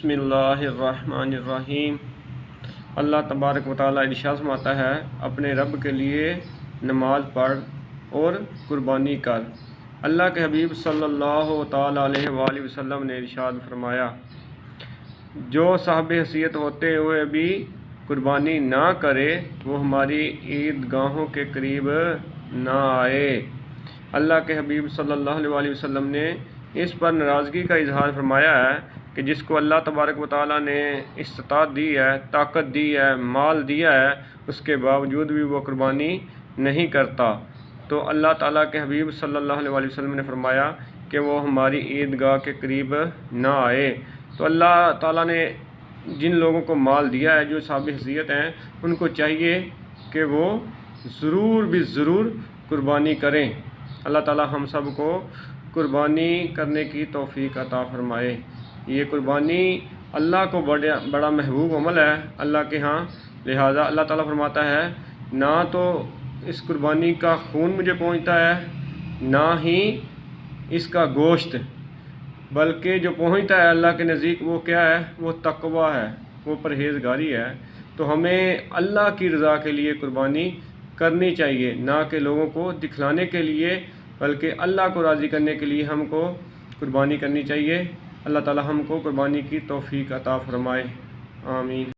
بسم اللہ الرحمن الرحیم۔ اللہ تبارک و تعالیٰ ارشاد فرماتا ہے، اپنے رب کے لیے نماز پڑھ اور قربانی کر۔ اللہ کے حبیب صلی اللہ تعالیٰ علیہ وآلہ وسلم نے ارشاد فرمایا، جو صاحب حیثیت ہوتے ہوئے بھی قربانی نہ کرے وہ ہماری عیدگاہوں کے قریب نہ آئے۔ اللہ کے حبیب صلی اللہ علیہ وآلہ وسلم نے اس پر ناراضگی کا اظہار فرمایا ہے کہ جس کو اللہ تبارک و تعالیٰ نے استطاعت دی ہے، طاقت دی ہے، مال دیا ہے، اس کے باوجود بھی وہ قربانی نہیں کرتا، تو اللہ تعالیٰ کے حبیب صلی اللہ علیہ وآلہ وسلم نے فرمایا کہ وہ ہماری عیدگاہ کے قریب نہ آئے۔ تو اللہ تعالیٰ نے جن لوگوں کو مال دیا ہے، جو صاحب حیثیت ہیں، ان کو چاہیے کہ وہ ضرور قربانی کریں۔ اللہ تعالیٰ ہم سب کو قربانی کرنے کی توفیق عطا فرمائے۔ یہ قربانی اللہ کو بڑا محبوب عمل ہے اللہ کے ہاں، لہٰذا اللہ تعالیٰ فرماتا ہے نہ تو اس قربانی کا خون مجھے پہنچتا ہے، نہ ہی اس کا گوشت، بلکہ جو پہنچتا ہے اللہ کے نزدیک وہ کیا ہے؟ وہ تقویٰ ہے، وہ پرہیزگاری ہے۔ تو ہمیں اللہ کی رضا کے لیے قربانی کرنی چاہیے، نہ کہ لوگوں کو دکھلانے کے لیے، بلکہ اللہ کو راضی کرنے کے لیے ہم کو قربانی کرنی چاہیے۔ اللہ تعالی ہم کو قربانی کی توفیق عطا فرمائے، آمین۔